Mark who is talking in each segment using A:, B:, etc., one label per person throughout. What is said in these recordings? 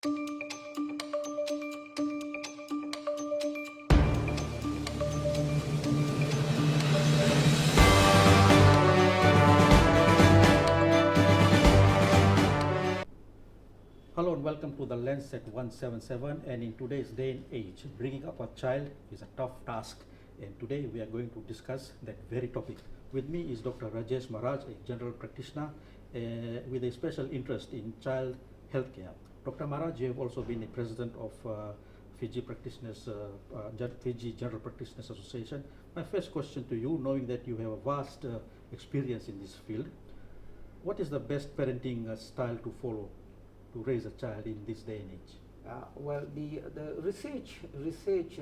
A: Hello and welcome to the Lens at 177. And in today's day and age, bringing up a child is a tough task. And today we are going to discuss that very topic. With me is Dr. Rajesh Maharaj, a general practitioner with a special interest in child healthcare. Dr. Maharaj, you have also been a president of Fiji Fiji General Practitioners Association. My first question to you, knowing that you have a vast experience in this field, what is the best parenting style to follow to raise a child in this day and age?
B: Well, the research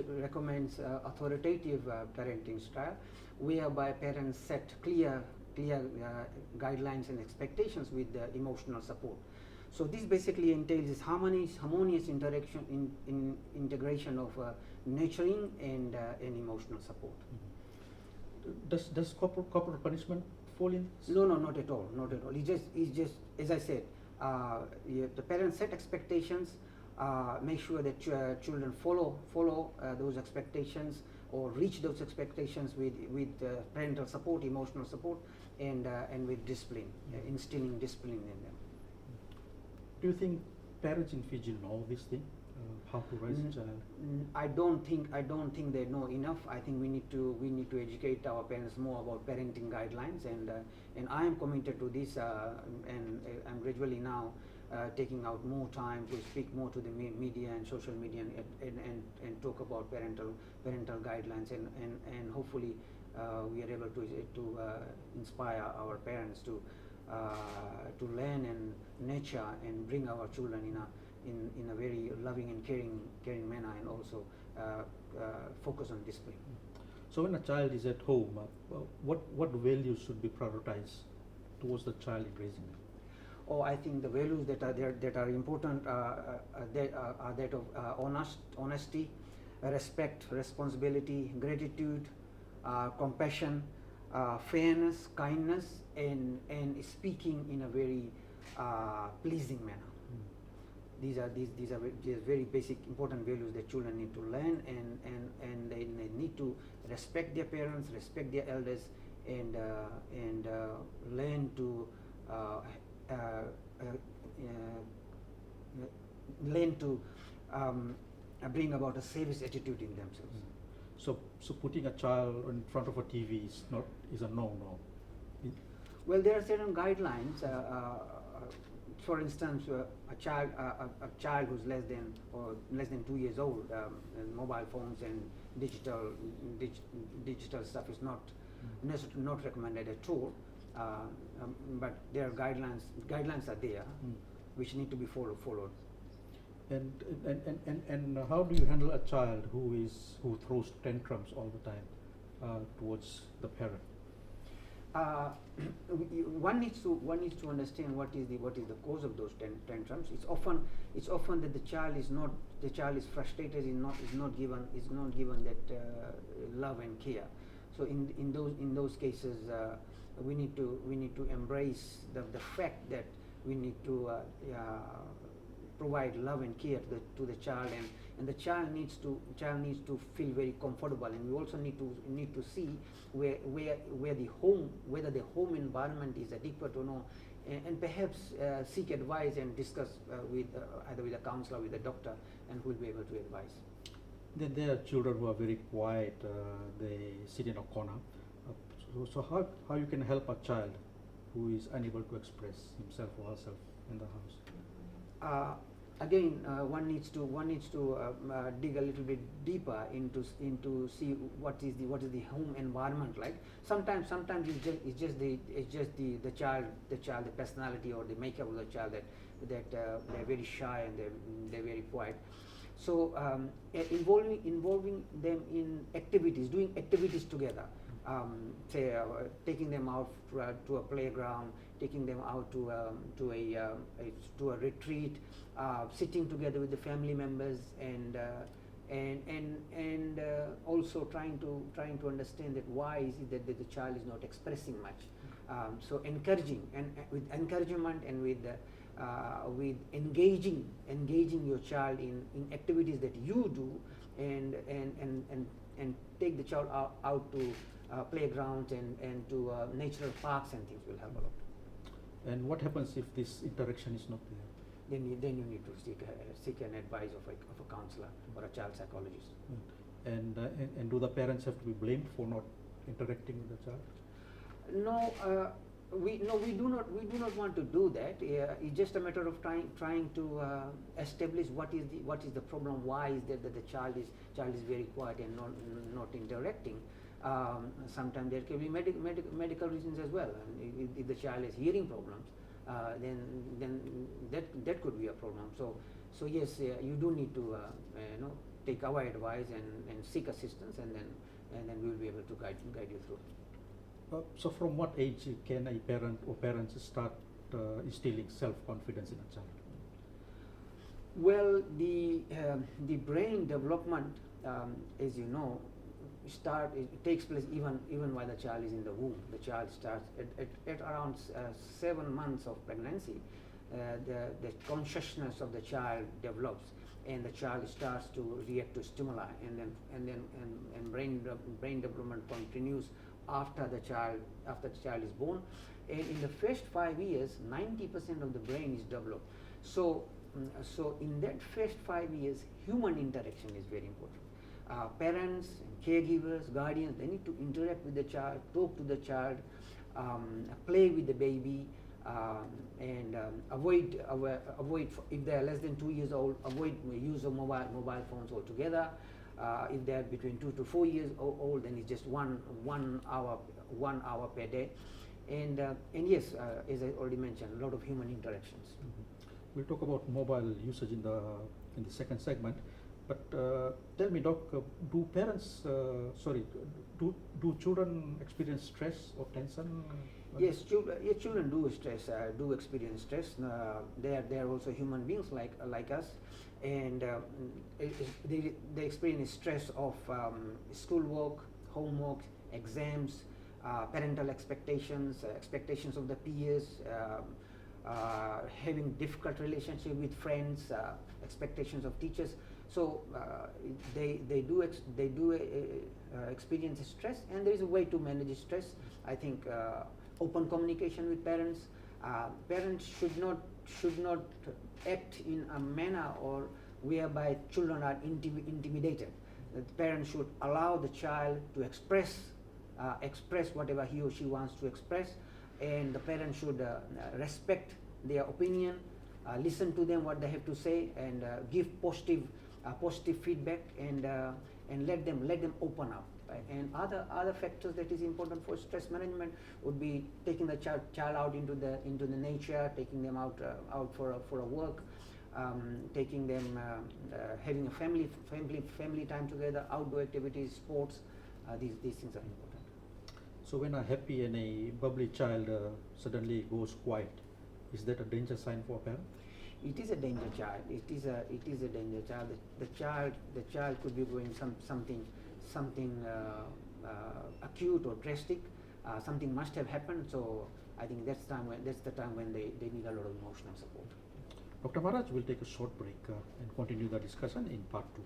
B: recommends authoritative parenting style, whereby parents set clear guidelines and expectations with emotional support. So this basically entails this harmonious interaction in integration of nurturing and emotional support.
A: Mm-hmm. Does corporal punishment fall in?
B: No, not at all. Not at all. It's just as I said. The parents set expectations, make sure that children follow those expectations or reach those expectations with parental support, emotional support, and with discipline, instilling discipline in them.
A: Do you think parents in Fiji know this thing, how to raise a child?
B: I don't think they know enough. I think we need to educate our parents more about parenting guidelines, and I am committed to this, and I'm gradually now taking out more time to speak more to the media and social media and talk about parental guidelines, and hopefully we are able to inspire our parents to learn and nurture and bring our children in a very loving and caring manner, and also focus on discipline.
A: So when a child is at home, what values should be prioritized towards the child in raising them?
B: Oh, I think the values that are there that are important are that of honesty, respect, responsibility, gratitude, compassion, fairness, kindness, and speaking in a very pleasing manner. These are very basic important values that children need to learn, and they need to respect their parents, respect their elders, and learn to bring about a service attitude in themselves.
A: So putting a child in front of a TV is a no.
B: Well, there are certain guidelines. For instance, a child who's less than 2 years old, mobile phones and digital stuff is not recommended at all. But there are guidelines are there, which need to be followed.
A: And how do you handle a child who throws tantrums all the time towards the parent?
B: One needs to understand what is the cause of those tantrums. It's often that the child is frustrated, is not given that love and care. So in those cases, we need to embrace the fact that we need to provide love and care to the child, and the child needs to feel very comfortable, and we also need to see whether the home environment is adequate or not, and perhaps seek advice and discuss either with a counselor, with a doctor, and who will be able to advise.
A: Then there are children who are very quiet, they sit in a corner. So how you can help a child who is unable to express himself or herself in the house?
B: Again, one needs to dig a little bit deeper into see what is the home environment like. Sometimes it's just the child, the personality or the makeup of the child that they're very shy and they're very quiet. So involving them in activities, doing activities together. Say taking them out to a playground, taking them out to a retreat, sitting together with the family members, and also trying to understand that why is it that the child is not expressing much. So encouraging, and with encouragement and with with engaging your child in activities that you do, and take the child out to playgrounds and to natural parks and things will help a lot.
A: And what happens if this interaction is not there?
B: Then you need to seek an advice of a counselor or a child psychologist.
A: And do the parents have to be blamed for not interacting with the child?
B: No, we do not want to do that. It's just a matter of trying to establish what is the problem. Why is that the child is very quiet and not interacting. Sometimes there can be medical reasons as well. And if the child has hearing problems, then that could be a problem. So yes, you do need to take our advice and seek assistance, and then we will be able to guide you through.
A: So from what age can a parent or parents start instilling self-confidence in a child?
B: Well, the brain development, as you know, it takes place even while the child is in the womb. The child starts at around 7 months of pregnancy. The consciousness of the child develops, and the child starts to react to stimuli, and brain development continues after the child is born. And in the first 5 years, 90% of the brain is developed. So in that first 5 years, human interaction is very important. Parents, caregivers, guardians, they need to interact with the child, talk to the child, play with the baby, and avoid if they are less than 2 years old, avoid use of mobile phones altogether. If they are between 2 to 4 years old, then it's just one hour per day. And yes, as I already mentioned, a lot of human interactions.
A: Mm-hmm. We'll talk about mobile usage in the second segment. But tell me, Doc, do children experience stress or tension?
B: Yes, children do experience stress. They are also human beings like us, and they experience stress of schoolwork, homework, exams, parental expectations, expectations of the peers, having difficult relationship with friends, expectations of teachers. So they do experience stress, and there is a way to manage stress. I think open communication with parents. Parents should not act in a manner or whereby children are intimidated. The parents should allow the child to express whatever he or she wants to express, and the parents should respect their opinion, listen to them what they have to say, and give positive feedback, and let them open up. Right? And other factors that is important for stress management would be taking the child out into the nature, taking them out for a walk, taking them having a family time together, outdoor activities, sports. These things are important.
A: So when a happy and a bubbly child suddenly goes quiet, is that a danger sign for a parent?
B: It is a danger child. It is a danger child. The child could be going something acute or drastic. Something must have happened. So I think that's the time when they need a lot of emotional support.
A: Dr. Maharaj, will take a short break and continue the discussion in part 2.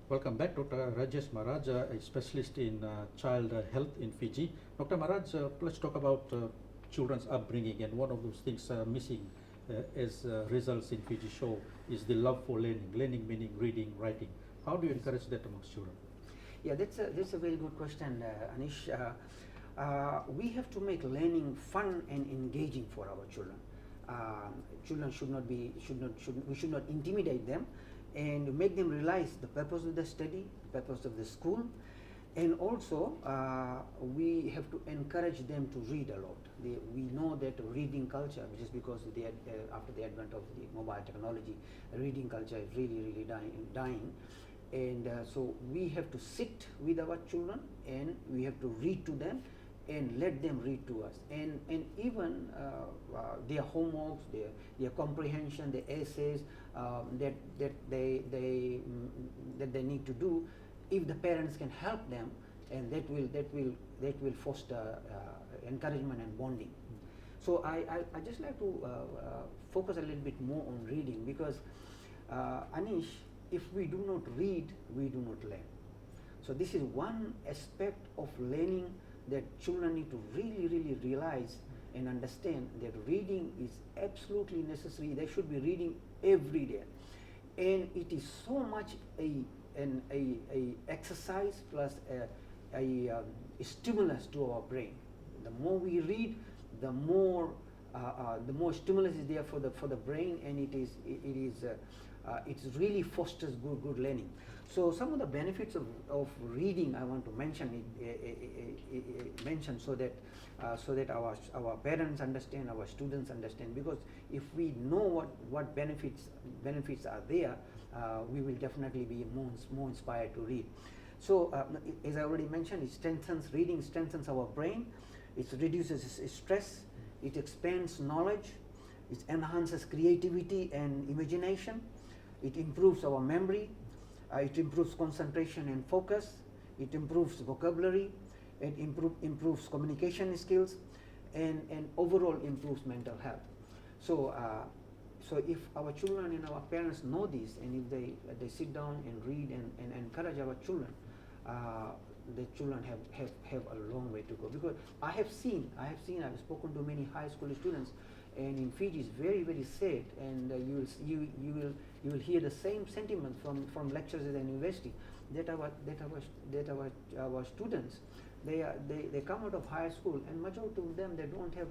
A: Welcome back, Dr. Rajesh Maharaj, a specialist in child health in Fiji. Dr. Maharaj, let's talk about children's upbringing, and one of those things missing as results in Fiji show is the love for learning meaning reading, writing. How do you encourage that amongst children?
B: Yeah, that's a very good question, Anish. We have to make learning fun and engaging for our children. Children we should not intimidate them, and make them realize the purpose of the study, the purpose of the school, and also we have to encourage them to read a lot. We know that reading culture, just because after the advent of the mobile technology, reading culture is really dying. And so we have to sit with our children, and we have to read to them, and let them read to us, and even their homeworks, their comprehension, their essays that they need to do. If the parents can help them, and that will foster encouragement and bonding. So I just like to focus a little bit more on reading, because Anish, if we do not read, we do not learn. So this is one aspect of learning that children need to really realize and understand, that reading is absolutely necessary. They should be reading every day, and it is so much a exercise plus a stimulus to our brain. The more we read, the more stimulus is there for the brain, and it really fosters good learning. So some of the benefits of reading I want to mention so that our parents understand, our students understand, because if we know what benefits are there, we will definitely be more inspired to read. So as I already mentioned, reading strengthens our brain, it reduces stress, it expands knowledge, it enhances creativity and imagination, it improves our memory, it improves concentration and focus, it improves vocabulary, it improves communication skills, and overall improves mental health. So if our children and our parents know this, and if they sit down and read and encourage our children, the children have a long way to go. Because I've spoken to many high school students, and in Fiji it's very sad, and you will hear the same sentiment from lecturers at the university, that our students, they come out of high school, and majority of them, they don't have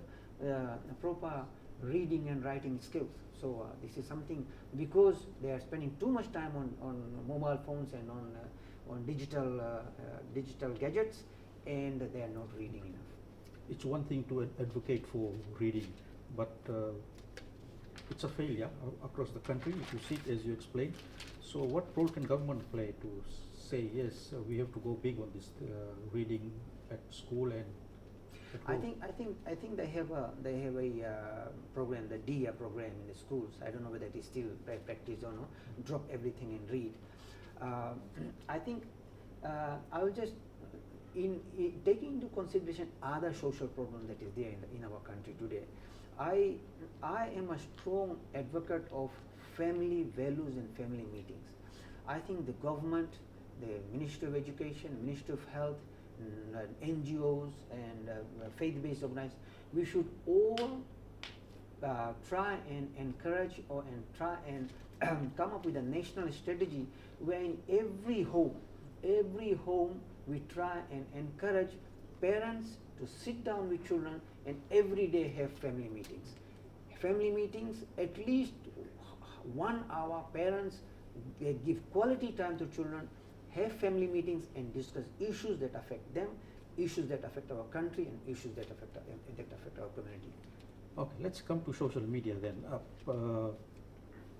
B: proper reading and writing skills. So this is something, because they are spending too much time on mobile phones and on digital gadgets, and they are not reading enough.
A: It's one thing to advocate for reading, but it's a failure across the country, if you see it as you explained. So what role can government play to say, yes, we have to go big on this reading at school and at home?
B: I think they have a program, the DIA program in the schools. I don't know whether it is still practiced or not. Drop everything and read. I think I will just taking into consideration other social problems that is there in our country today. I am a strong advocate of family values and family meetings. I think the government, the Ministry of Education, Ministry of Health, NGOs and faith-based organizations, we should all try and encourage and try and come up with a national strategy where in every home we try and encourage parents to sit down with children and every day have family meetings. Family meetings, at least 1 hour, parents give quality time to children, have family meetings and discuss issues that affect them, issues that affect our country, and issues that affect our community.
A: Okay, let's come to social media then.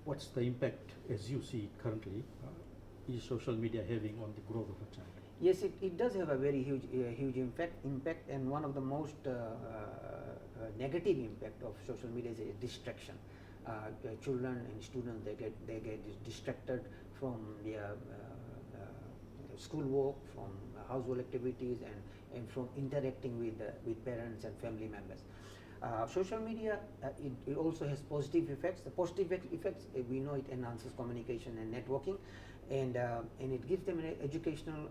A: What's the impact, as you see it currently, is social media having on the growth of a child?
B: Yes, it does have a very huge impact, and one of the most negative impact of social media is a distraction. Children and students, they get distracted from their schoolwork, from household activities, and from interacting with parents and family members. Social media, it also has positive effects. The positive effects, we know it enhances communication and networking, and it gives them an educational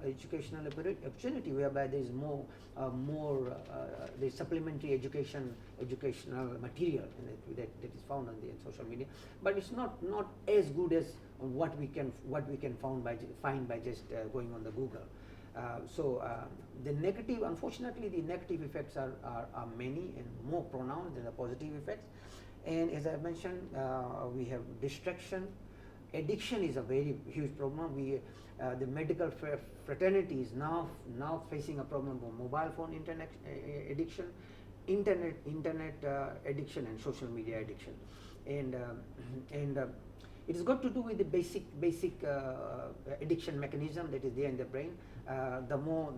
B: opportunity whereby there is more the supplementary educational material that is found on the social media. But it's not as good as what we can find by just going on the Google. Unfortunately, the negative effects are many and more pronounced than the positive effects. And as I mentioned, we have distraction. Addiction is a very huge problem. The medical fraternity is now facing a problem of mobile phone internet addiction, internet addiction, and social media addiction. And it has got to do with the basic addiction mechanism that is there in the brain. The more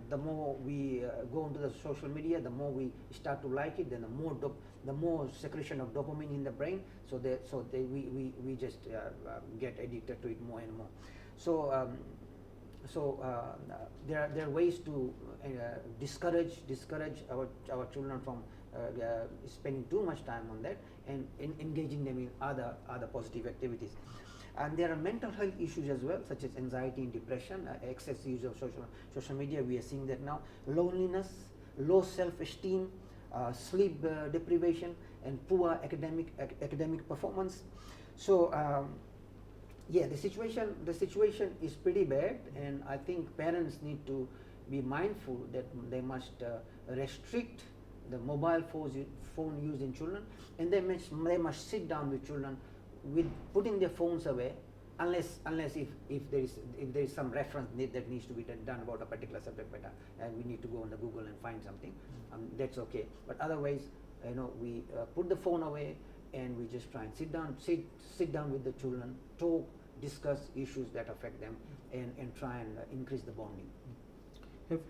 B: we go into the social media, the more we start to like it, then the more secretion of dopamine in the brain. So we just get addicted to it more and more. there are ways to discourage our children from spending too much time on that, and engaging them in other positive activities. And there are mental health issues as well, such as anxiety and depression, excess use of social media. We are seeing that now. Loneliness, low self-esteem, sleep deprivation, and poor academic performance. So yeah, the situation is pretty bad, and I think parents need to be mindful that they must restrict the mobile phone use in children, and they must sit down with children with putting their phones away, unless if there is some reference that needs to be done about a particular subject matter, and we need to go on the Google and find something, that's okay. But otherwise, we put the phone away, and we just try and sit down with the children, talk, discuss issues that affect them, and try and increase the bonding.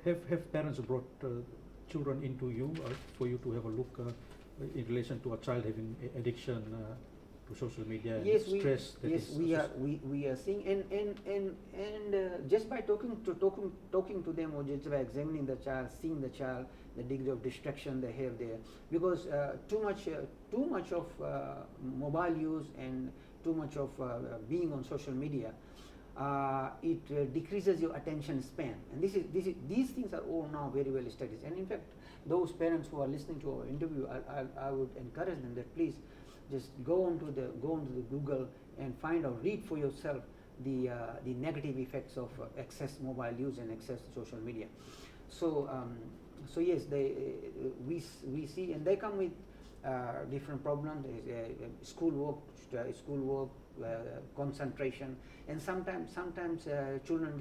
A: Have parents brought children into you for you to have a look in relation to a child having addiction to social media and stress?
B: Yes, we are seeing, and just by talking to them, or just by examining the child, seeing the child, the degree of distraction they have there, because too much of mobile use and too much of being on social media, it decreases your attention span, and these things are all now very well studied. And in fact, those parents who are listening to our interview, I would encourage them that please just go onto the Google and find out, read for yourself the negative effects of excess mobile use and excess social media. So yes, we see, and they come with different problems, schoolwork, concentration, and sometimes children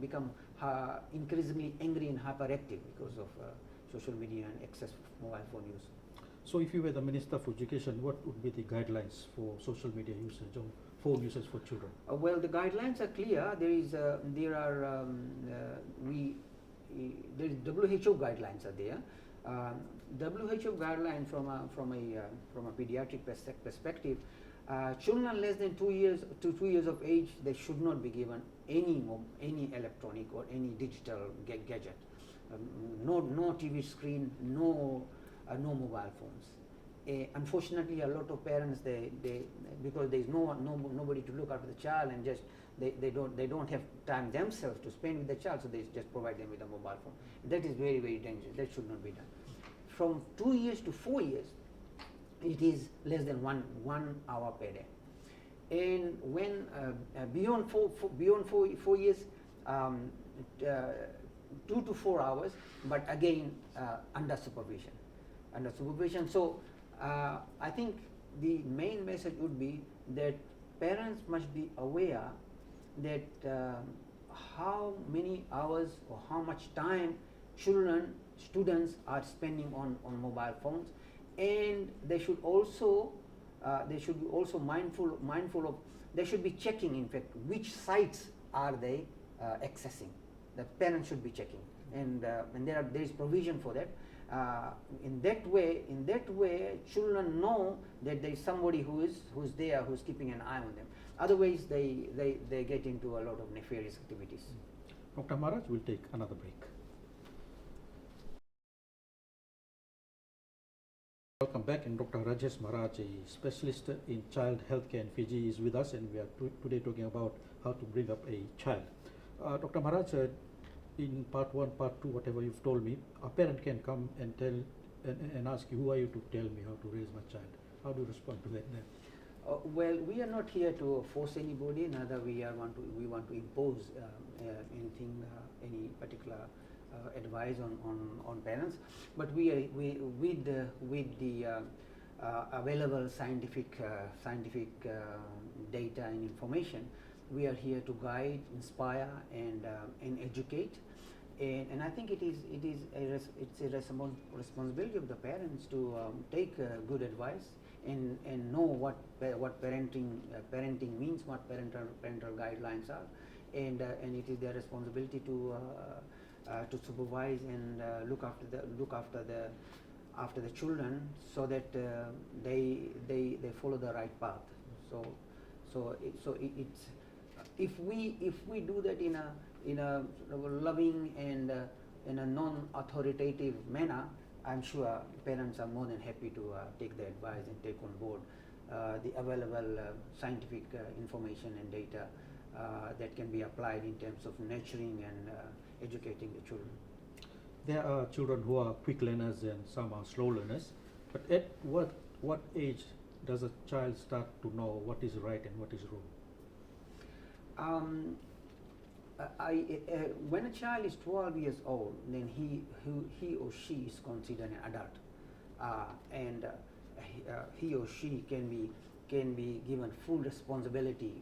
B: become increasingly angry and hyperactive because of social media and excess mobile phone use.
A: So if you were the Minister for Education, what would be the guidelines for social media usage or phone usage for children?
B: Well, the guidelines are clear. There is WHO guidelines are there. WHO guideline from a pediatric perspective, children less than 2 years of age, they should not be given any electronic or any digital gadget. No TV screen, no mobile phones. Unfortunately, a lot of parents, they because there is nobody to look after the child, and just they don't have time themselves to spend with the child, so they just provide them with a mobile phone. That is very, very dangerous. That should not be done. From 2 years to 4 years, it is less than one hour per day. And when beyond four years, 2 to 4 hours, but again under supervision. So I think the main message would be that parents must be aware that how many hours or how much time students are spending on mobile phones, and they should also be also mindful of, they should be checking, in fact, which sites are they accessing. The parents should be checking, and there is provision for that. In that way, children know that there is somebody who's there, who's keeping an eye on them. Otherwise, they get into a lot of nefarious activities.
A: Dr. Maharaj, we'll take another break. Welcome back, and Dr. Rajesh Maharaj, a specialist in child healthcare in Fiji, is with us, and we are today talking about how to bring up a child. Dr. Maharaj, in part 1, part 2, whatever you've told me, a parent can come and tell and ask you, who are you to tell me how to raise my child? How do you respond to that then?
B: Well, we are not here to force anybody, neither we want to impose anything, any particular advice on parents. But with the available scientific data and information, we are here to guide, inspire, and educate. And I think it's a responsibility of the parents to take good advice and know what parenting means, what parental guidelines are, and it is their responsibility to supervise and look after the children, so that they follow the right path. So it's if we do that in sort of loving and in a non-authoritative manner, I'm sure parents are more than happy to take the advice and take on board the available scientific information and data that can be applied in terms of nurturing and educating the children.
A: There are children who are quick learners and some are slow learners, but at what age does a child start to know what is right and what is wrong?
B: When a child is 12 years old, then he or she is considered an adult, and he or she can be given full responsibility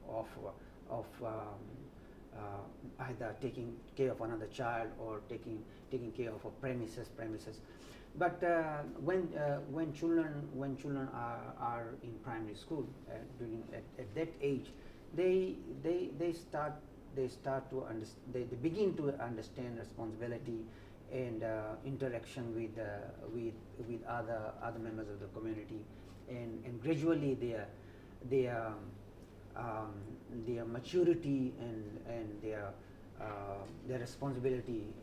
B: of either taking care of another child or taking care of a premises. But when children are in primary school, at that age, they begin to understand responsibility and interaction with other members of the community, and gradually their maturity and their responsibility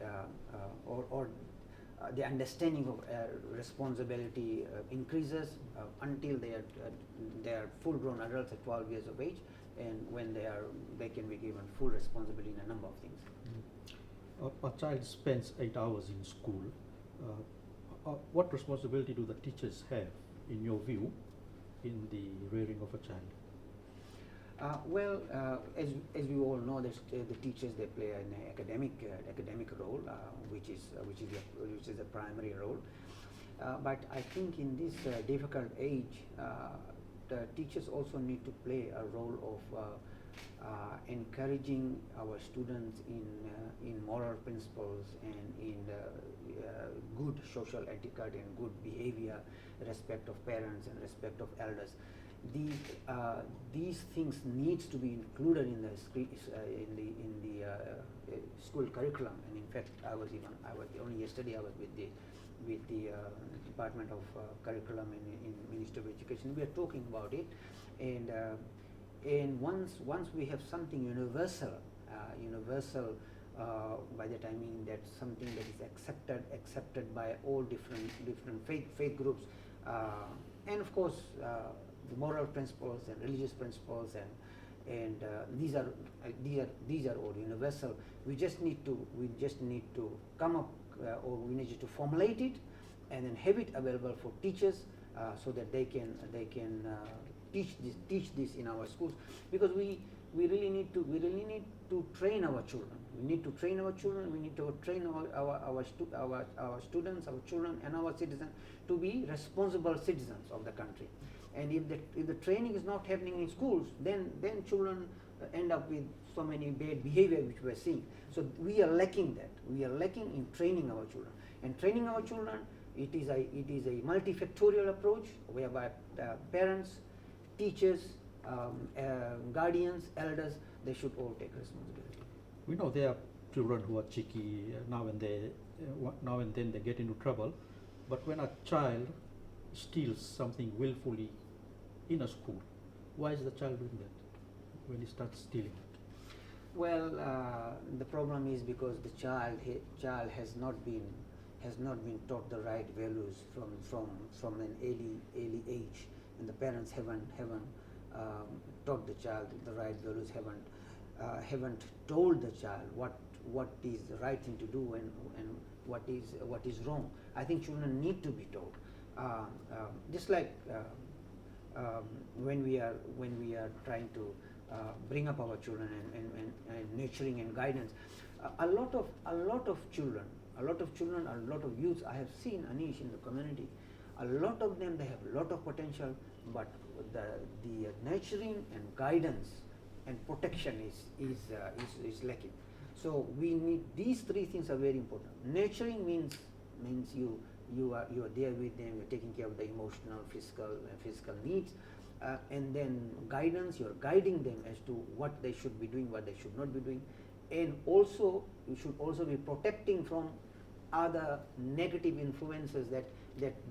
B: or the understanding of responsibility increases until they are full-grown adults at 12 years of age, and when they can be given full responsibility in a number of things.
A: A child spends 8 hours in school. What responsibility do the teachers have, in your view, in the rearing of a child?
B: As we all know, the teachers, they play an academic role, which is a primary role. But I think in this difficult age, the teachers also need to play a role of encouraging our students in moral principles and in good social etiquette and good behavior, respect of parents and respect of elders. These things needs to be included in the school curriculum. And in fact, only yesterday I was with the Department of Curriculum in Ministry of Education. We are talking about it, and once we have something universal, by that I mean that something that is accepted by all different faith groups, and of course the moral principles and religious principles, and these are all universal. We just need to come up, or we need to formulate it, and then have it available for teachers, so that they can teach this in our schools, because we really need to train our children. We need to train our children. We need to train our students, our children, and our citizens to be responsible citizens of the country. And if the training is not happening in schools, then children end up with so many bad behavior which we are seeing. So we are lacking that. We are lacking in training our children. And training our children, it is a multifactorial approach whereby parents, teachers, guardians, elders, they should all take responsibility.
A: We know there are children who are cheeky. Now and then they get into trouble. But when a child steals something willfully in a school, why is the child doing that when he starts stealing?
B: Well, the problem is because the child has not been taught the right values from an early age, and the parents haven't taught the child the right values, haven't told the child what is the right thing to do and what is wrong. I think children need to be told. Just like when we are trying to bring up our children and nurturing and guidance, a lot of children, a lot of youths I have seen, Anish, in the community. A lot of them, they have a lot of potential, but the nurturing and guidance and protection is lacking. So we need, these three things are very important. Nurturing means you are there with them, you're taking care of the emotional, physical needs, and then guidance, you're guiding them as to what they should be doing, what they should not be doing, and also you should also be protecting from other negative influences that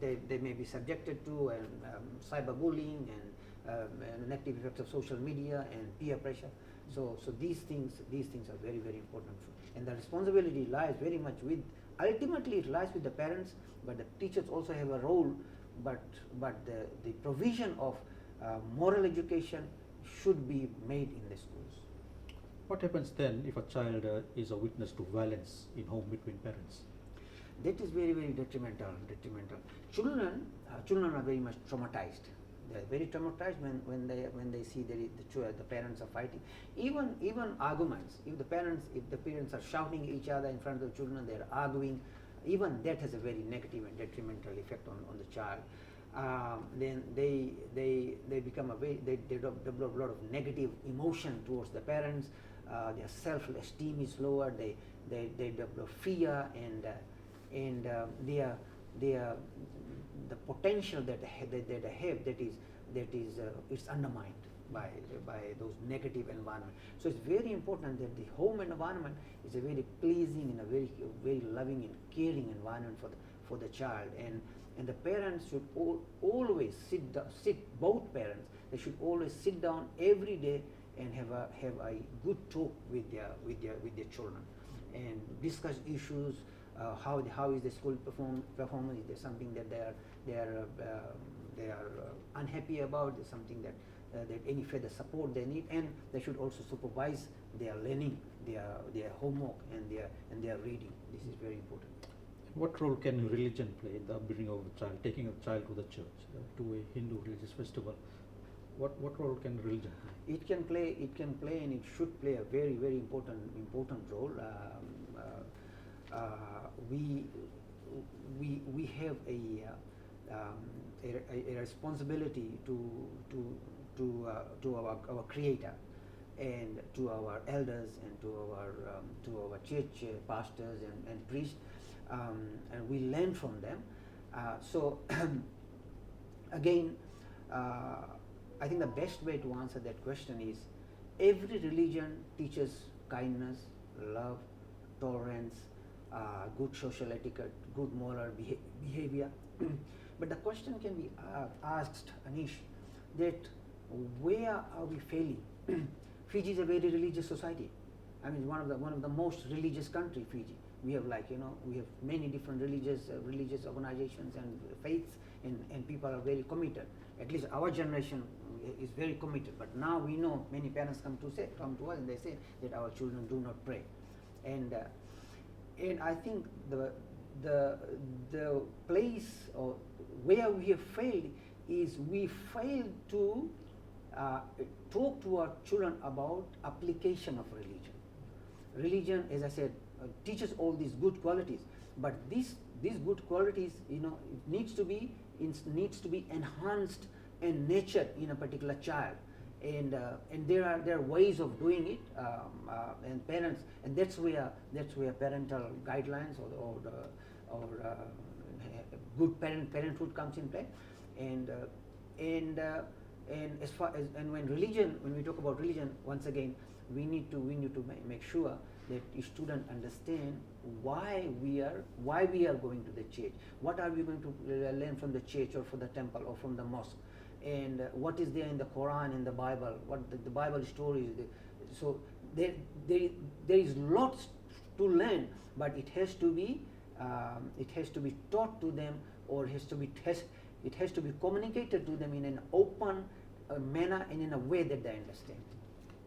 B: they may be subjected to, and cyberbullying and negative effects of social media and peer pressure. So these things are very, very important, and the responsibility lies very much with, ultimately it lies with the parents, but the teachers also have a role, but the provision of moral education should be made in the schools.
A: What happens then if a child is a witness to violence in home between parents?
B: That is very, very detrimental. Children are very much traumatized. They are very traumatized when they see the parents are fighting. Even arguments. If the parents are shouting at each other in front of the children, they are arguing. Even that has a very negative and detrimental effect on the child. Then they become they develop a lot of negative emotion towards the parents. Their self-esteem is lower. They develop fear, and the potential that they have, that is it's undermined by those negative environment. So it's very important that the home environment is a very pleasing and a very loving and caring environment for the child, and the parents should always both parents, they should always sit down every day and have a good talk with their children and discuss issues. How is the school performance? Is there something that they are unhappy about? Is something that any further support they need, and they should also supervise their learning, their homework, and their reading. This is very important.
A: What role can religion play in the upbringing of a child? Taking a child to the church, to a Hindu religious festival, what role can religion play?
B: It can play, and it should play a very, very important role. We have a responsibility to our Creator, and to our elders, and to our church pastors and priests, and we learn from them. So again, I think the best way to answer that question is, every religion teaches kindness, love, tolerance, good social etiquette, good moral behavior. But the question can be asked, Anish, that where are we failing? Fiji is a very religious society. I mean, one of the most religious country, Fiji. We have we have many different religious organizations and faiths, and people are very committed. At least our generation is very committed. But now we know many parents come to us and they say that our children do not pray, and I think the place or where we have failed is we failed to talk to our children about application of religion. Religion, as I said, teaches all these good qualities, but these good qualities, it needs to be enhanced and nurtured in a particular child, and there are ways of doing it, and parents, and that's where parental guidelines or good parenthood comes in play, and as far as, and when we talk about religion, once again we need to make sure that the student understand why we are going to the church, what are we going to learn from the church or from the temple or from the mosque, and what is there in the Quran and the Bible, what the Bible stories. So there is lots to learn, but it has to be taught to them, or it has to be communicated to them in an open manner and in a way that they understand.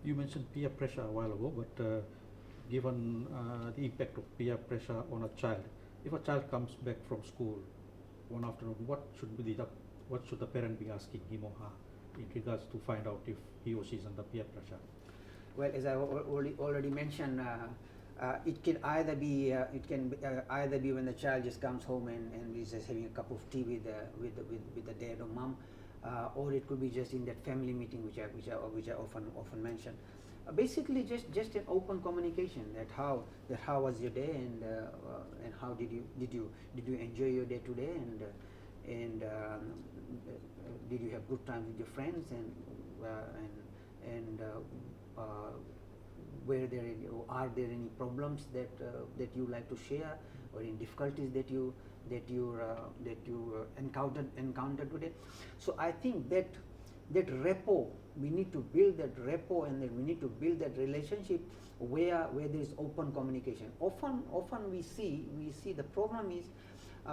A: You mentioned peer pressure a while ago, but given the impact of peer pressure on a child, if a child comes back from school one afternoon, what should the parent be asking him or her in regards to find out if he or she is under peer pressure?
B: Well, as I already mentioned, it can either be when the child just comes home and is just having a cup of tea with the dad or mom, or it could be just in that family meeting which I often mention. Basically, just an open communication, that how was your day, and how did you enjoy your day today, and did you have good time with your friends, and are there any problems that you like to share, or any difficulties that you encountered today? So I think that that rapport, we need to build that rapport, and then we need to build that relationship where there is open communication. Often we see the problem is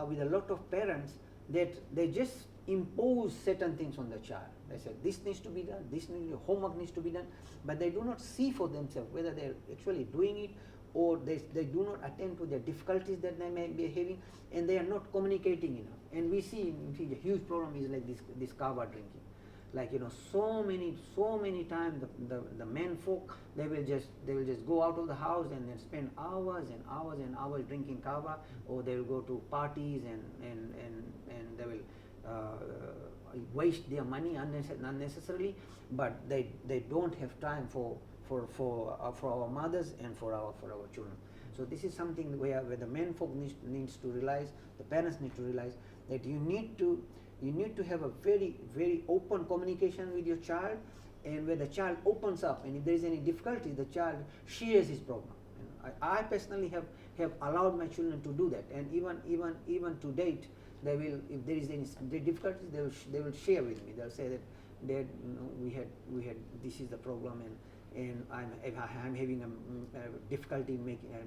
B: with a lot of parents that they just impose certain things on the child. They say this needs to be done, homework needs to be done, but they do not see for themselves whether they're actually doing it, or they do not attend to the difficulties that they may be having, and they are not communicating enough. And we see in Fiji a huge problem is like this kava drinking. Like, so many times the men folk, they will just go out of the house and then spend hours and hours and hours drinking kava, or they will go to parties and they will waste their money unnecessarily, but they don't have time for our mothers and for our children. So this is something where the men folk needs to realize, the parents need to realize that you need to have a very, very open communication with your child, and where the child opens up, and if there is any difficulty, the child shares his problem. I personally have allowed my children to do that, and even to date, they will, if there is any difficulties, they will share with me. They'll say that, Dad, we had this is the problem, and I'm having a difficulty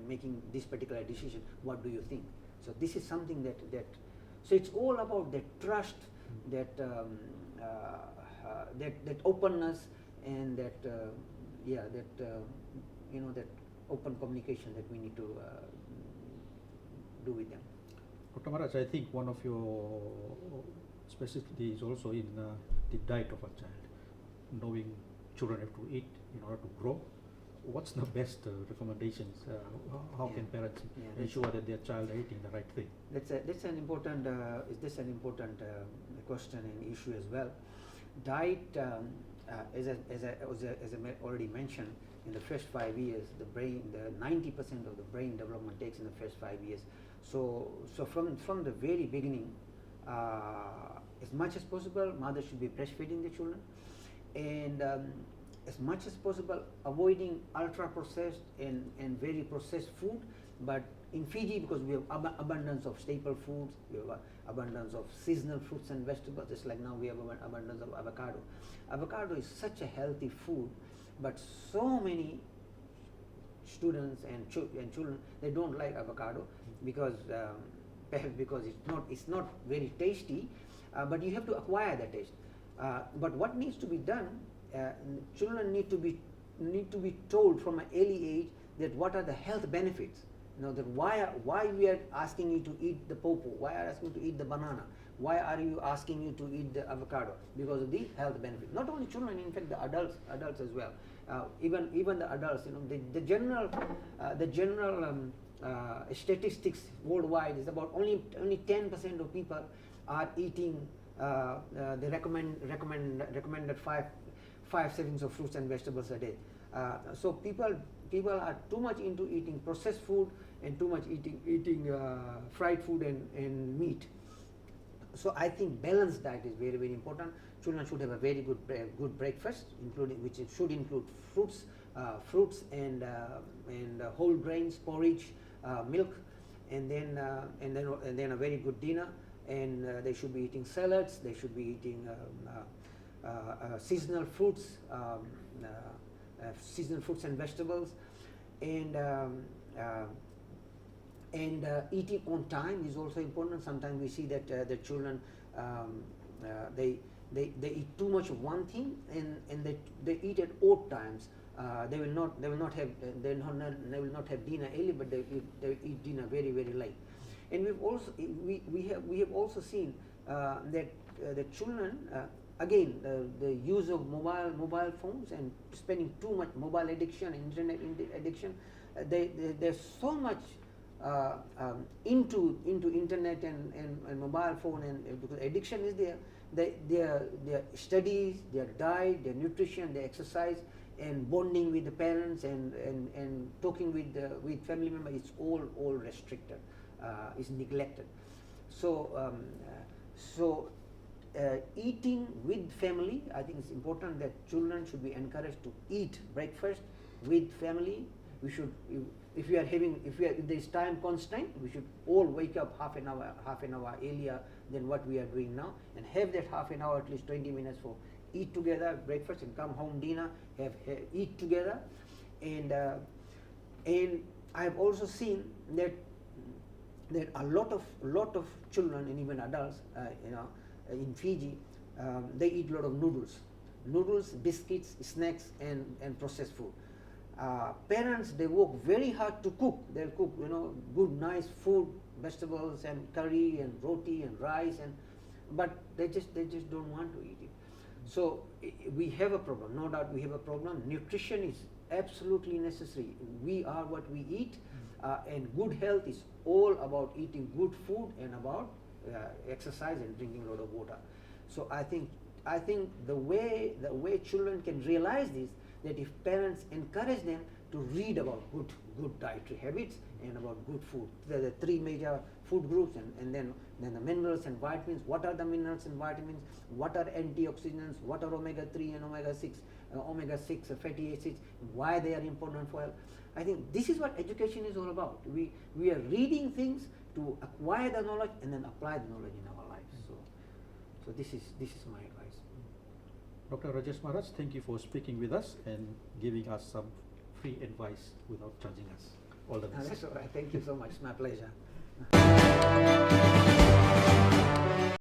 B: making this particular decision. What do you think? So this is something that so it's all about that trust, that openness, and that that open communication that we need to do with them.
A: Dr. Maharaj, I think one of your specialty is also in the diet of a child, knowing children have to eat in order to grow. What's the best recommendations? How can parents ensure that their child are eating the right thing?
B: That's an important question and issue as well. Diet, as I already mentioned, in the first 5 years, the 90% of the brain development takes in the first 5 years. So from the very beginning, as much as possible, mothers should be breastfeeding the children, and as much as possible avoiding ultra processed and very processed food. But in Fiji, because we have abundance of staple foods, we have abundance of seasonal fruits and vegetables, just like now we have abundance of avocado. Avocado is such a healthy food, but so many students and children, they don't like avocado because perhaps because it's not very tasty, but you have to acquire the taste. But what needs to be done, children need to be told from an early age that what are the health benefits. That why we are asking you to eat the pawpaw, why are asking you to eat the banana, why are you asking you to eat the avocado? Because of the health benefits. Not only children, in fact the adults as well. Even the adults, the general statistics worldwide is about only 10% of people are eating the recommended five servings of fruits and vegetables a day. So people are too much into eating processed food and too much eating fried food and meat. So I think balanced diet is very, very important. Children should have a very good breakfast, which should include fruits and whole grains, porridge, milk, and then a very good dinner. And they should be eating salads. They should be eating seasonal fruits, and vegetables, and eating on time is also important. Sometimes we see that the children they eat too much of one thing, and they eat at odd times. They will not have dinner early, but they eat dinner very, very late. And we have also seen that the children again the use of mobile phones and spending too much mobile addiction and internet addiction. They're so much into internet and mobile phone, and because addiction is there, their studies, their diet, their nutrition, their exercise, and bonding with the parents and talking with family members, it's all restricted, is neglected. So eating with family, I think it's important that children should be encouraged to eat breakfast with family. We should, if there is time constraint, we should all wake up half an hour earlier than what we are doing now, and have that half an hour, at least 20 minutes for eat together, breakfast, and come home dinner, eat together, and I've also seen that a lot of children and even adults, in Fiji, they eat a lot of noodles, biscuits, snacks, and processed food. Parents, they work very hard to cook. They'll cook, good, nice food, vegetables and curry and roti and rice, but they just don't want to eat it. So we have a problem. No doubt we have a problem. Nutrition is absolutely necessary. We are what we eat, and good health is all about eating good food and about exercise and drinking a lot of water. So I think the way children can realize this, that if parents encourage them to read about good dietary habits and about good food. There are the three major food groups, and then the minerals and vitamins. What are the minerals and vitamins? What are antioxidants? What are omega-3 and omega-6 fatty acids? Why they are important for health? I think this is what education is all about. We are reading things to acquire the knowledge and then apply the knowledge in our lives. So this is my advice.
A: Dr. Rajesh Maharaj, thank you for speaking with us and giving us some free advice without charging us. All the best.
B: That's all right. Thank you so much. It's my pleasure.